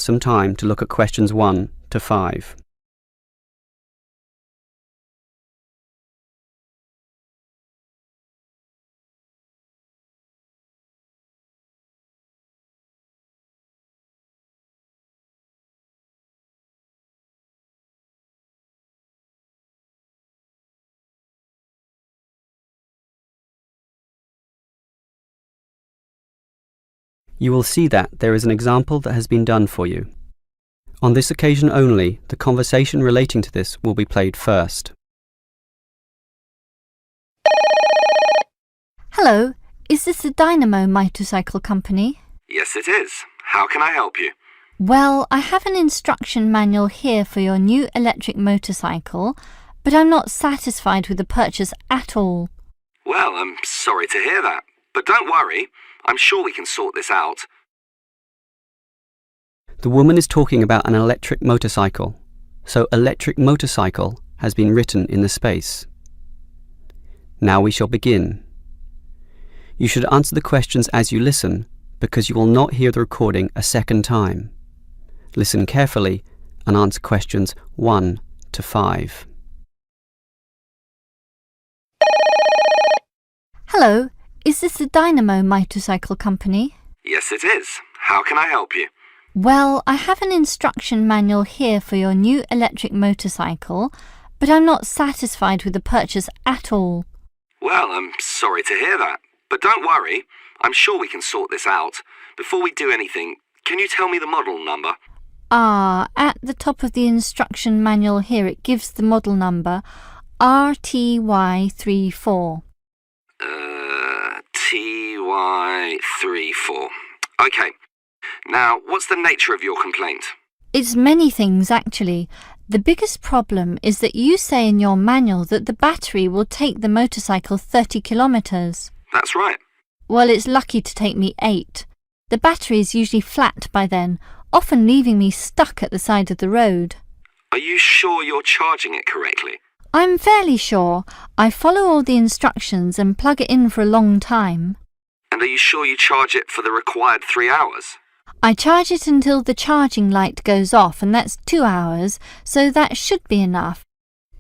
some time to look at questions 1 to 5. You will see that there is an example that has been done for you. On this occasion only, the conversation relating to this will be played first. Hello, is this the Dynamo motorcycle company? Yes, it is. How can I help you? Well, I have an instruction manual here for your new electric motorcycle, but I'm not satisfied with the purchase at all. Well, I'm sorry to hear that. But don't worry, I'm sure we can sort this out. The woman is talking about an electric motorcycle, so electric motorcycle has been written in the space. Now we shall begin. You should answer the questions as you listen, because you will not hear the recording a second time. Listen carefully and answer questions 1 to 5. Hello, is this the Dynamo motorcycle company? Yes, it is. How can I help you? Well, I have an instruction manual here for your new electric motorcycle, but I'm not satisfied with the purchase at all. Well, I'm sorry to hear that. But don't worry, I'm sure we can sort this out. Before we do anything, can you tell me the model number? At the top of the instruction manual here it gives the model number RTY34. TY34. Okay. Now, what's the nature of your complaint? It's many things, actually. The biggest problem is that you say in your manual that the battery will take the motorcycle 30 kilometres. That's right. Well, it's lucky to take me 8. The battery is usually flat by then, often leaving me stuck at the side of the road. Are you sure you're charging it correctly? I'm fairly sure. I follow all the instructions and plug it in for a long time. And are you sure you charge it for the required 3 hours? I charge it until the charging light goes off, and that's 2 hours, so that should be enough.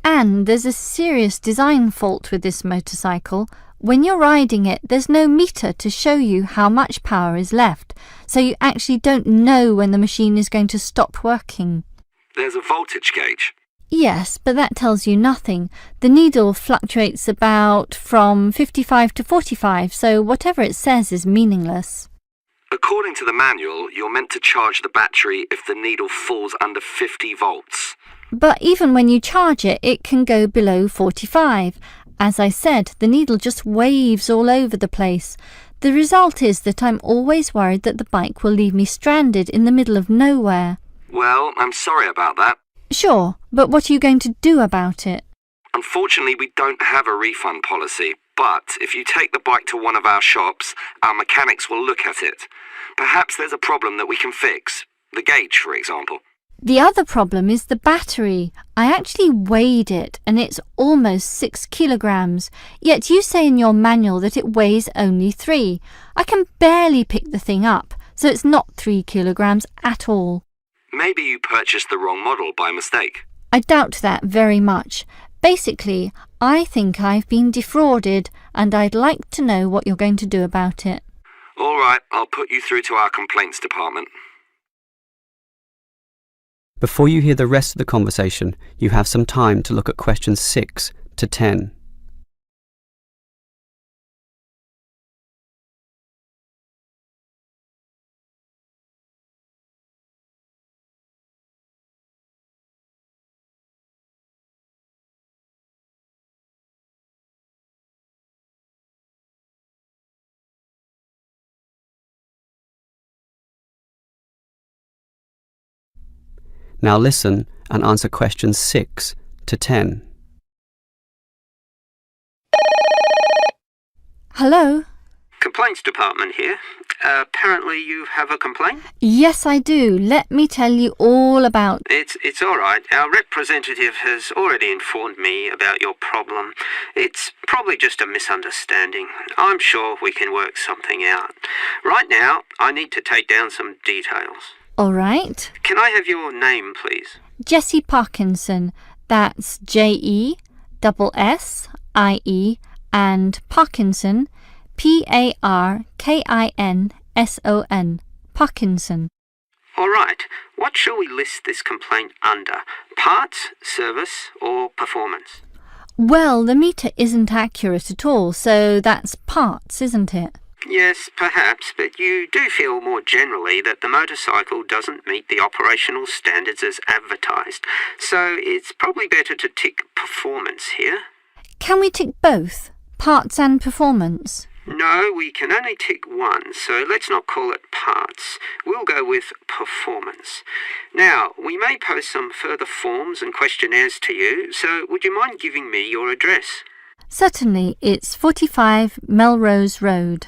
And there's a serious design fault with this motorcycle. When you're riding it, there's no meter to show you how much power is left, so you actually don't know when the machine is going to stop working. There's a voltage gauge. Yes, but that tells you nothing. The needle fluctuates about from 55 to 45, so whatever it says is meaningless. According to the manual, you're meant to charge the battery if the needle falls under 50 volts. But even when you charge it, it can go below 45. As I said, the needle just waves all over the place. The result is that I'm always worried that the bike will leave me stranded in the middle of nowhere. Well, I'm sorry about that. Sure, but what are you going to do about it? Unfortunately, we don't have a refund policy, but if you take the bike to one of our shops, our mechanics will look at it. Perhaps there's a problem that we can fix. The gauge, for example. The other problem is the battery. I actually weighed it, and it's almost 6 kilograms, yet you say in your manual that it weighs only 3. I can barely pick the thing up, so it's not 3 kilograms at all. Maybe you purchased the wrong model by mistake. I doubt that very much. Basically, I think I've been defrauded, and I'd like to know what you're going to do about it. All right, I'll put you through to our complaints department. Before you hear the rest of the conversation, you have some time to look at questions 6 to 10. Now listen and answer questions 6 to 10. Hello? Complaints department here. Apparently you have a complaint? Yes, I do. Let me tell you all about... It's all right. Our representative has already informed me about your problem. It's probably just a misunderstanding. I'm sure we can work something out. Right now, I need to take down some details. All right. Can I have your name, please? Jessie Parkinson. That's Jessie and Parkinson, Parkinson. Parkinson. All right. What shall we list this complaint under? Parts, service, or performance? Well, the meter isn't accurate at all, so that's parts, isn't it? Yes, perhaps, but you do feel more generally that the motorcycle doesn't meet the operational standards as advertised, so it's probably better to tick performance here. Can we tick both, parts and performance? No, we can only tick one, so let's not call it parts. We'll go with performance. Now, we may post some further forms and questionnaires to you, so would you mind giving me your address? Certainly, it's 45 Melrose Road.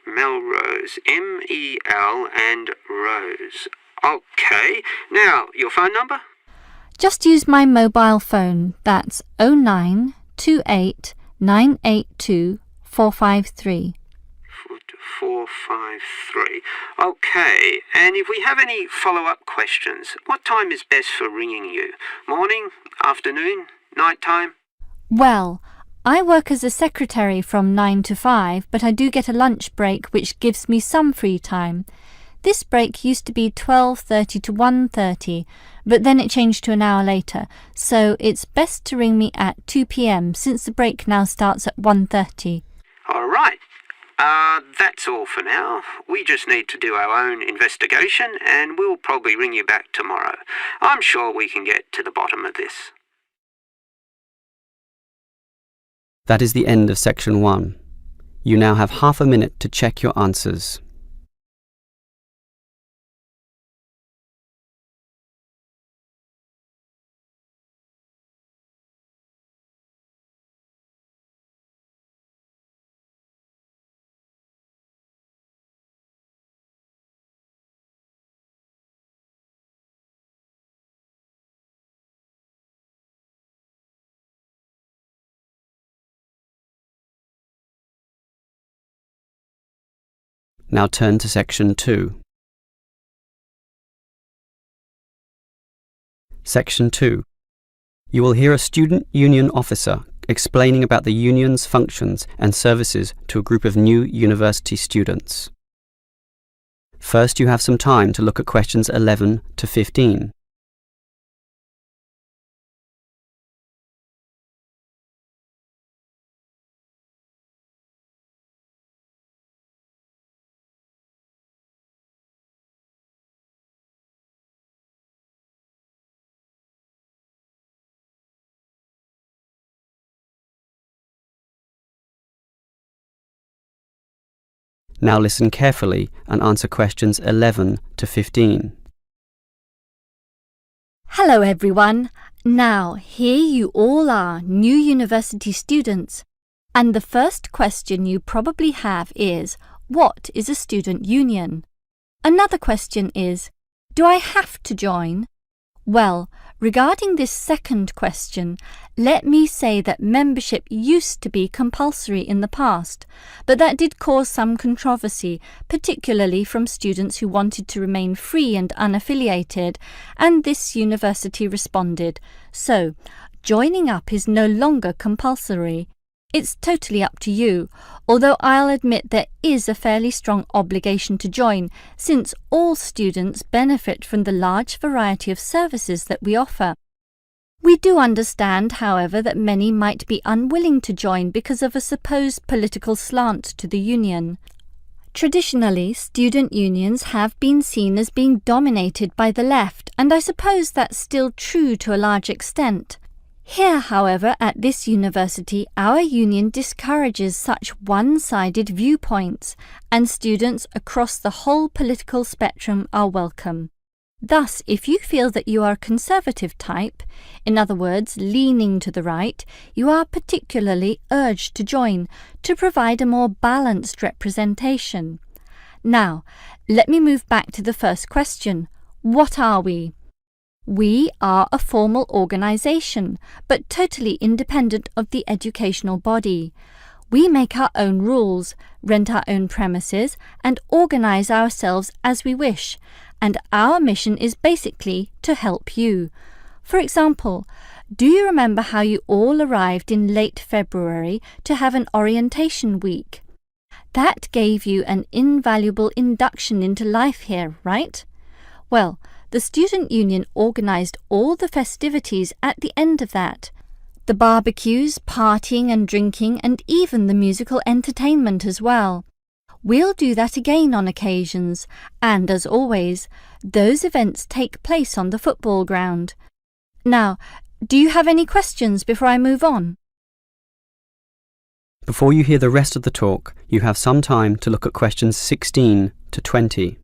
Melrose, M-E-L and Rose. Okay, now, your phone number? Just use my mobile phone. That's 0928 982 453. 453. Okay, and if we have any follow-up questions, what time is best for ringing you? Morning, afternoon, night time? Well, I work as a secretary from 9 to 5, but I do get a lunch break which gives me some free time. This break used to be 12:30 to 1:30, but then it changed to an hour later, so it's best to ring me at 2 p.m. since the break now starts at 1:30. All right. That's all for now. We just need to do our own investigation and we'll probably ring you back tomorrow. I'm sure we can get to the bottom of this. That is the end of section 1. You now have half a minute to check your answers. Now turn to section 2. Section 2. You will hear a student union officer explaining about the union's functions and services to a group of new university students. First, you have some time to look at questions 11 to 15. Now listen carefully and answer questions 11 to 15. Hello everyone. Now, here you all are, new university students. And the first question you probably have is, what is a student union? Another question is, do I have to join? Well, regarding this second question, let me say that membership used to be compulsory in the past, but that did cause some controversy, particularly from students who wanted to remain free and unaffiliated, and this university responded. So, joining up is no longer compulsory. It's totally up to you, although I'll admit there is a fairly strong obligation to join, since all students benefit from the large variety of services that we offer. We do understand, however, that many might be unwilling to join because of a supposed political slant to the union. Traditionally, student unions have been seen as being dominated by the left, and I suppose that's still true to a large extent. Here, however, at this university, our union discourages such one-sided viewpoints, and students across the whole political spectrum are welcome. Thus, if you feel that you are a conservative type, in other words, leaning to the right, you are particularly urged to join, to provide a more balanced representation. Now, let me move back to the first question. What are we? We are a formal organisation, but totally independent of the educational body. We make our own rules, rent our own premises, and organise ourselves as we wish, and our mission is basically to help you. For example, do you remember how you all arrived in late February to have an orientation week? That gave you an invaluable induction into life here, right? Well, the Student Union organised all the festivities at the end of that. The barbecues, partying and drinking, and even the musical entertainment as well. We'll do that again on occasions, and as always, those events take place on the football ground. Now, do you have any questions before I move on? Before you hear the rest of the talk, you have some time to look at questions 16 to 20.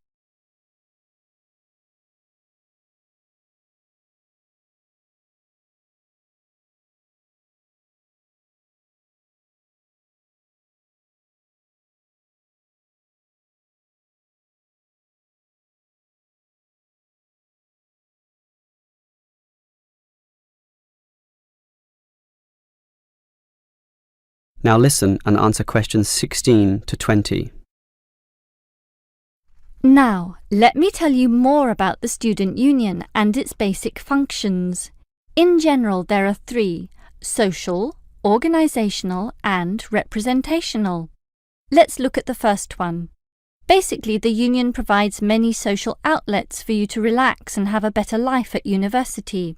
Now listen and answer questions 16 to 20. Now, let me tell you more about the Student Union and its basic functions. In general, there are three: social, organisational, and representational. Let's look at the first one. Basically, the union provides many social outlets for you to relax and have a better life at university.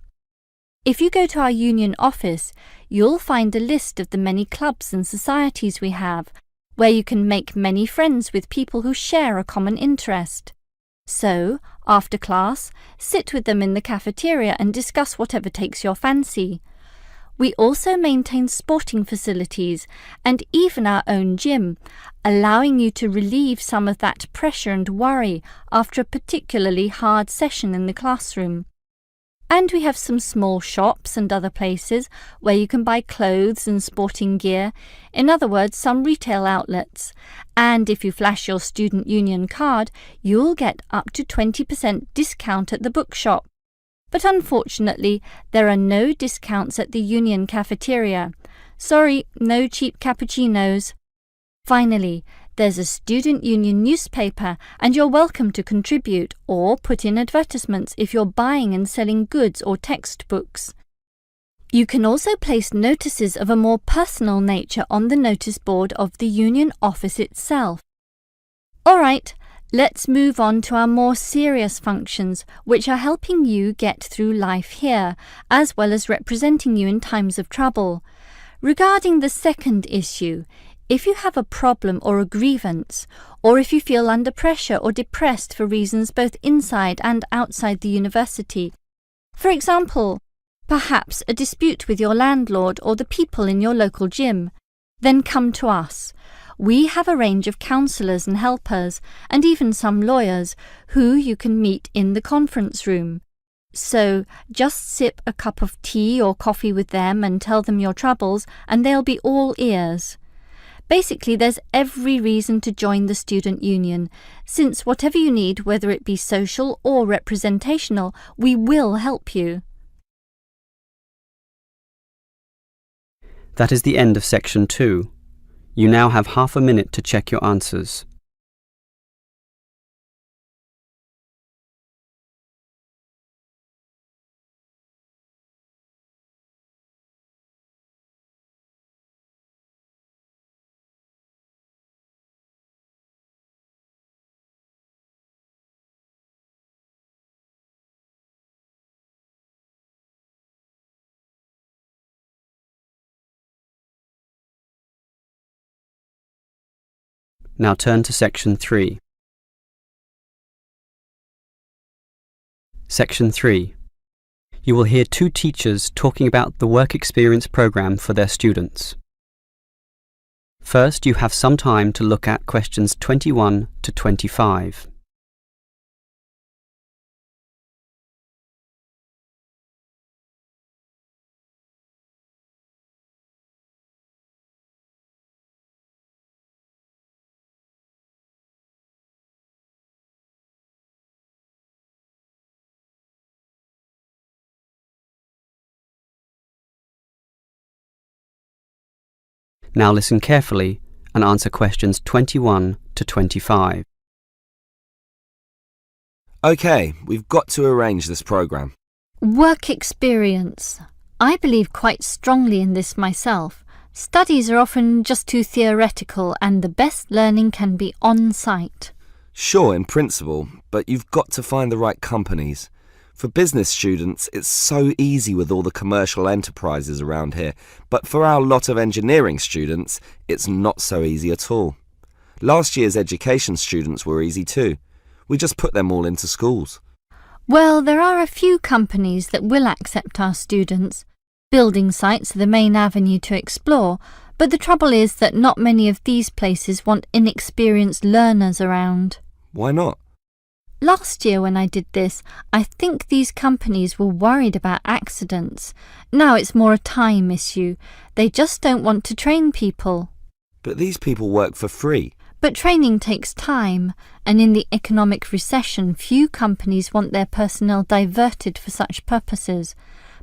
If you go to our union office, you'll find a list of the many clubs and societies we have, where you can make many friends with people who share a common interest. So, after class, sit with them in the cafeteria and discuss whatever takes your fancy. We also maintain sporting facilities and even our own gym, allowing you to relieve some of that pressure and worry after a particularly hard session in the classroom. And we have some small shops and other places where you can buy clothes and sporting gear, in other words, some retail outlets. And if you flash your Student Union card, you'll get up to 20% discount at the bookshop. But unfortunately, there are no discounts at the union cafeteria. Sorry, no cheap cappuccinos. Finally, there's a Student Union newspaper, and you're welcome to contribute or put in advertisements if you're buying and selling goods or textbooks. You can also place notices of a more personal nature on the notice board of the union office itself. All right, let's move on to our more serious functions, which are helping you get through life here, as well as representing you in times of trouble. Regarding the second issue, if you have a problem or a grievance, or if you feel under pressure or depressed for reasons both inside and outside the university, for example, perhaps a dispute with your landlord or the people in your local gym, then come to us. We have a range of counsellors and helpers, and even some lawyers, who you can meet in the conference room. So just sip a cup of tea or coffee with them and tell them your troubles, and they'll be all ears. Basically, there's every reason to join the Student Union, since whatever you need, whether it be social or representational, we will help you. That is the end of section 2. You now have half a minute to check your answers. Now turn to section 3. Section 3. You will hear two teachers talking about the work experience program for their students. First, you have some time to look at questions 21 to 25. Now listen carefully and answer questions 21 to 25. OK, we've got to arrange this programme. Work experience. I believe quite strongly in this myself. Studies are often just too theoretical and the best learning can be on-site. Sure, in principle, but you've got to find the right companies. For business students, it's so easy with all the commercial enterprises around here, but for our lot of engineering students, it's not so easy at all. Last year's education students were easy too. We just put them all into schools. Well, there are a few companies that will accept our students. Building sites are the main avenue to explore, but the trouble is that not many of these places want inexperienced learners around. Why not? Last year when I did this, I think these companies were worried about accidents. Now it's more a time issue. They just don't want to train people. But these people work for free. But training takes time, and in the economic recession, few companies want their personnel diverted for such purposes.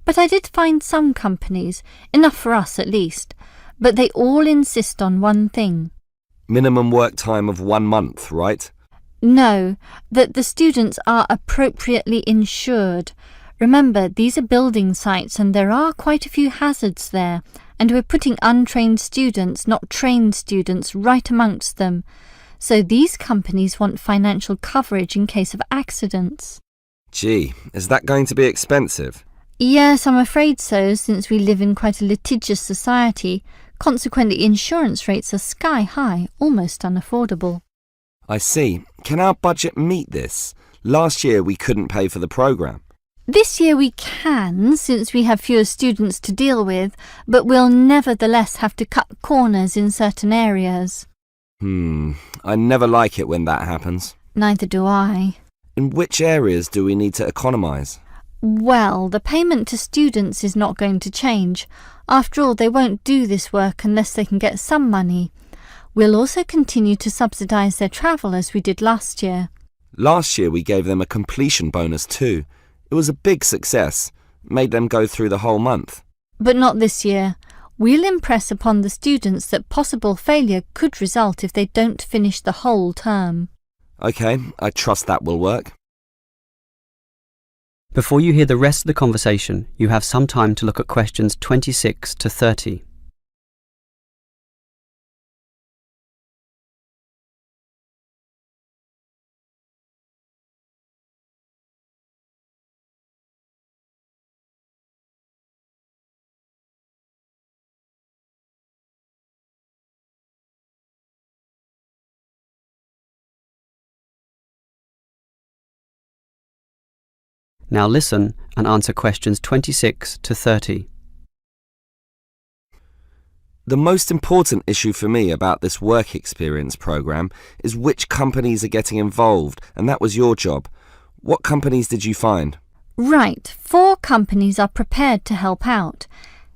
But I did find some companies, enough for us at least, but they all insist on one thing. Minimum work time of 1 month, right? No, that the students are appropriately insured. Remember, these are building sites and there are quite a few hazards there, and we're putting untrained students, not trained students, right amongst them. So these companies want financial coverage in case of accidents. Gee, is that going to be expensive? Yes, I'm afraid so, since we live in quite a litigious society. Consequently, insurance rates are sky high, almost unaffordable. I see. Can our budget meet this? Last year we couldn't pay for the programme. This year we can, since we have fewer students to deal with, but we'll nevertheless have to cut corners in certain areas. I never like it when that happens. Neither do I. In which areas do we need to economise? Well, the payment to students is not going to change. After all, they won't do this work unless they can get some money. We'll also continue to subsidise their travel as we did last year. Last year we gave them a completion bonus too. It was a big success, made them go through the whole month. But not this year. We'll impress upon the students that possible failure could result if they don't finish the whole term. OK, I trust that will work. Before you hear the rest of the conversation, you have some time to look at questions 26 to 30. Now listen and answer questions 26 to 30. The most important issue for me about this work experience programme is which companies are getting involved, and that was your job. What companies did you find? Right, 4 companies are prepared to help out.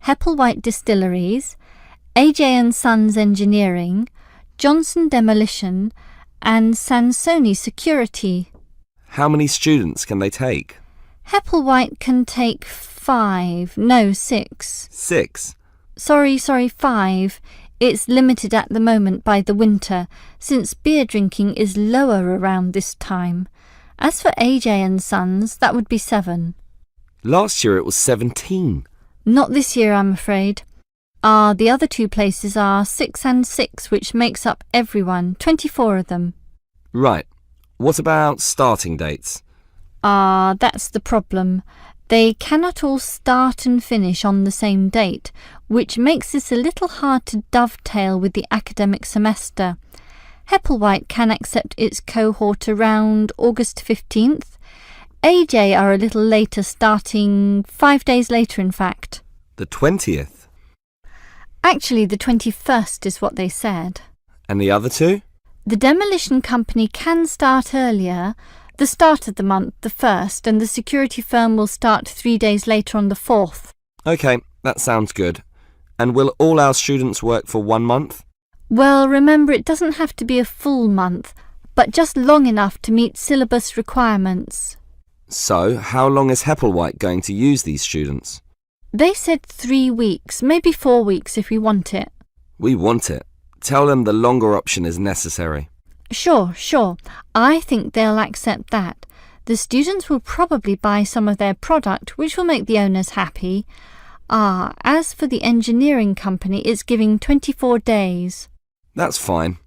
Hepplewhite Distilleries, AJ & Sons Engineering, Johnson Demolition, and Sansoni Security. How many students can they take? Hepplewhite can take 6. 6. Sorry, 5. It's limited at the moment by the winter, since beer drinking is lower around this time. As for AJ & Sons, that would be 7. Last year it was 17. Not this year, I'm afraid. The other 2 places are 6 and 6, which makes up everyone, 24 of them. Right. What about starting dates? That's the problem. They cannot all start and finish on the same date, which makes this a little hard to dovetail with the academic semester. Hepplewhite can accept its cohort around August 15th. AJ are a little later, starting 5 days later, in fact. The 20th. Actually, the 21st is what they said. And the other 2? The demolition company can start earlier, the start of the month, the 1st, and the security firm will start 3 days later on the 4th. OK, that sounds good. And will all our students work for 1 month? Well, remember, it doesn't have to be a full month, but just long enough to meet syllabus requirements. So, how long is Hepplewhite going to use these students? They said 3 weeks, maybe 4 weeks if we want it. We want it. Tell them the longer option is necessary. Sure. I think they'll accept that. The students will probably buy some of their product, which will make the owners happy. As for the engineering company, it's giving 24 days. That's fine.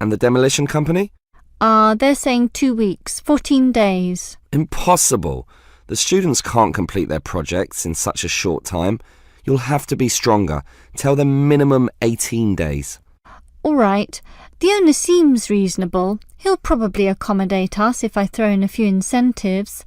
And the demolition company? They're saying 2 weeks, 14 days. Impossible. The students can't complete their projects in such a short time. You'll have to be stronger. Tell them minimum 18 days. All right. The owner seems reasonable. He'll probably accommodate us if I throw in a few incentives.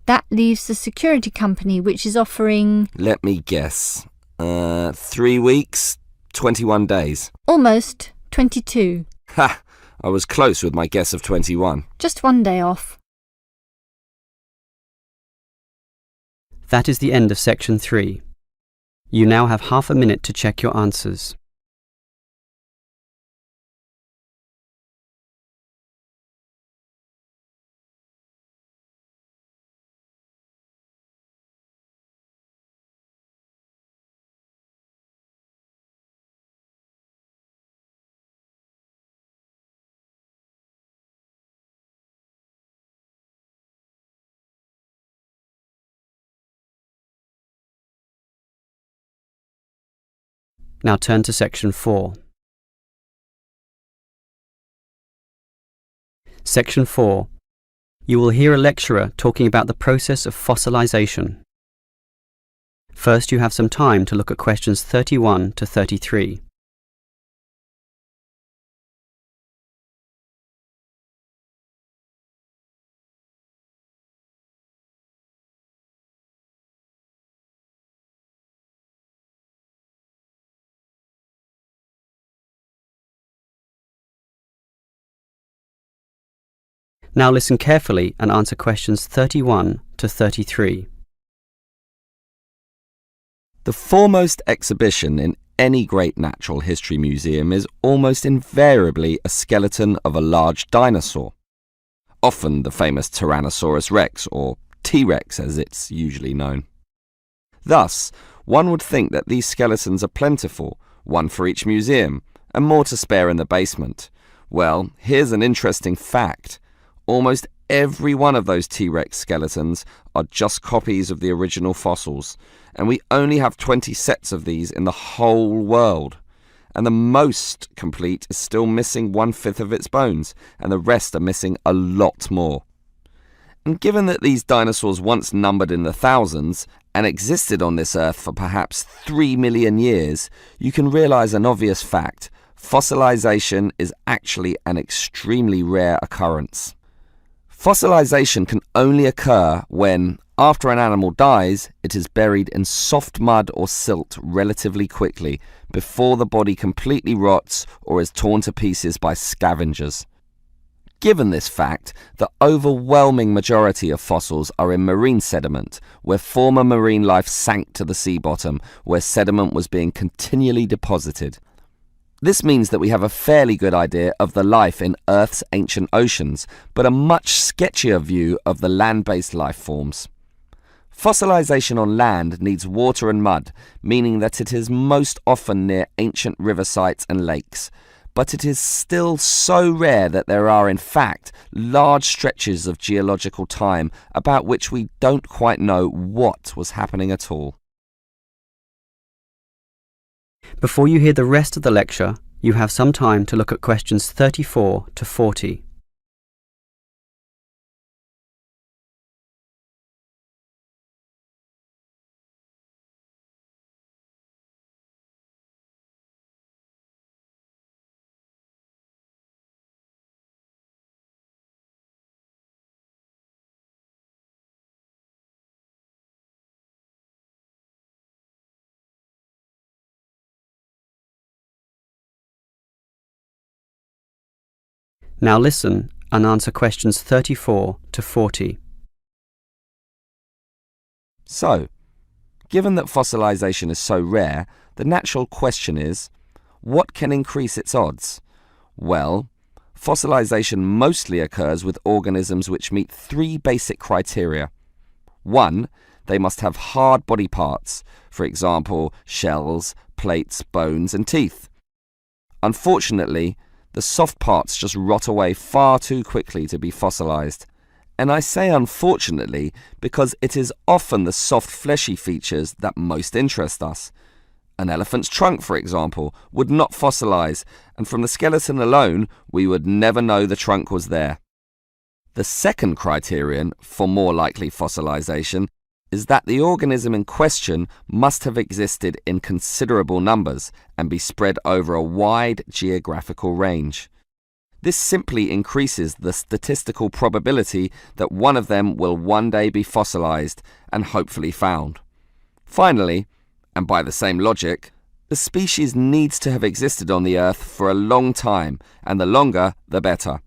That leaves the security company, which is offering... Let me guess. 3 weeks, 21 days. Almost 22. Ha! I was close with my guess of 21. Just 1 day off. That is the end of section 3. You now have half a minute to check your answers. Now turn to section 4. Section 4. You will hear a lecturer talking about the process of fossilization. First, you have some time to look at questions 31 to 33. Now listen carefully and answer questions 31 to 33. The foremost exhibition in any great natural history museum is almost invariably a skeleton of a large dinosaur. Often the famous Tyrannosaurus rex, or T-Rex as it's usually known. Thus, one would think that these skeletons are plentiful, one for each museum, and more to spare in the basement. Well, here's an interesting fact. Almost every one of those T-Rex skeletons are just copies of the original fossils, and we only have 20 sets of these in the whole world. And the most complete is still missing 1/5 of its bones, and the rest are missing a lot more. And given that these dinosaurs once numbered in the thousands and existed on this earth for perhaps 3 million years, you can realize an obvious fact. Fossilization is actually an extremely rare occurrence. Fossilization can only occur when, after an animal dies, it is buried in soft mud or silt relatively quickly, before the body completely rots or is torn to pieces by scavengers. Given this fact, the overwhelming majority of fossils are in marine sediment, where former marine life sank to the sea bottom, where sediment was being continually deposited. This means that we have a fairly good idea of the life in Earth's ancient oceans, but a much sketchier view of the land-based life forms. Fossilization on land needs water and mud, meaning that it is most often near ancient river sites and lakes. But it is still so rare that there are, in fact, large stretches of geological time about which we don't quite know what was happening at all. Before you hear the rest of the lecture, you have some time to look at questions 34 to 40. Now listen and answer questions 34 to 40. So, given that fossilization is so rare, the natural question is, what can increase its odds? Well, fossilization mostly occurs with organisms which meet 3 basic criteria. 1, they must have hard body parts, for example, shells, plates, bones, and teeth. Unfortunately, the soft parts just rot away far too quickly to be fossilized. And I say unfortunately because it is often the soft fleshy features that most interest us. An elephant's trunk, for example, would not fossilize, and from the skeleton alone, we would never know the trunk was there. The second criterion for more likely fossilization is that the organism in question must have existed in considerable numbers and be spread over a wide geographical range. This simply increases the statistical probability that one of them will one day be fossilized and hopefully found. Finally, and by the same logic, the species needs to have existed on the Earth for a long time, and the longer, the better.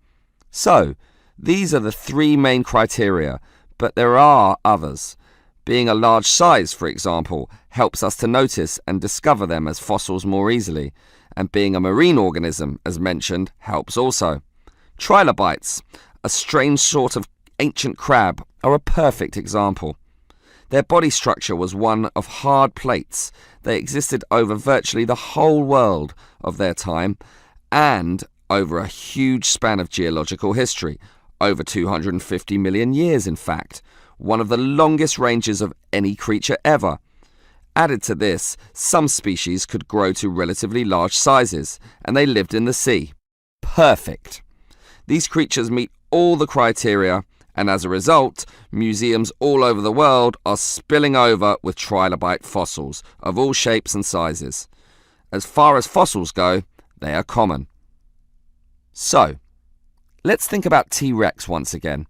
So, these are the three main criteria, but there are others. Being a large size, for example, helps us to notice and discover them as fossils more easily, and being a marine organism, as mentioned, helps also. Trilobites, a strange sort of ancient crab, are a perfect example. Their body structure was one of hard plates. They existed over virtually the whole world of their time and over a huge span of geological history, over 250 million years in fact, one of the longest ranges of any creature ever. Added to this, some species could grow to relatively large sizes, and they lived in the sea. Perfect. These creatures meet all the criteria, and as a result, museums all over the world are spilling over with trilobite fossils of all shapes and sizes. As far as fossils go, they are common. So, let's think about T-Rex once again.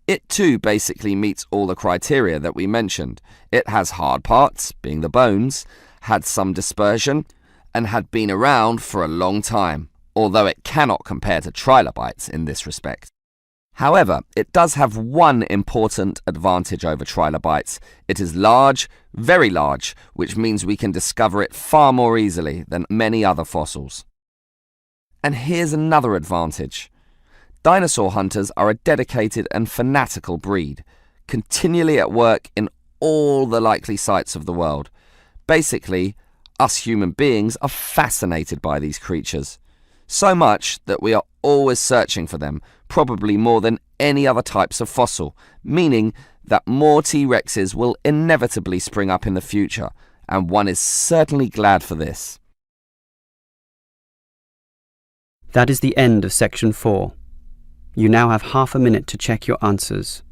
It too basically meets all the criteria that we mentioned. It has hard parts, being the bones, had some dispersion, and had been around for a long time, although it cannot compare to trilobites in this respect. However, it does have one important advantage over trilobites. It is large, very large, which means we can discover it far more easily than many other fossils. And here's another advantage. Dinosaur hunters are a dedicated and fanatical breed, continually at work in all the likely sites of the world. Basically, us human beings are fascinated by these creatures. So much that we are always searching for them, probably more than any other types of fossil, meaning that more T-Rexes will inevitably spring up in the future, and one is certainly glad for this. That is the end of section 4. You now have half a minute to check your answers.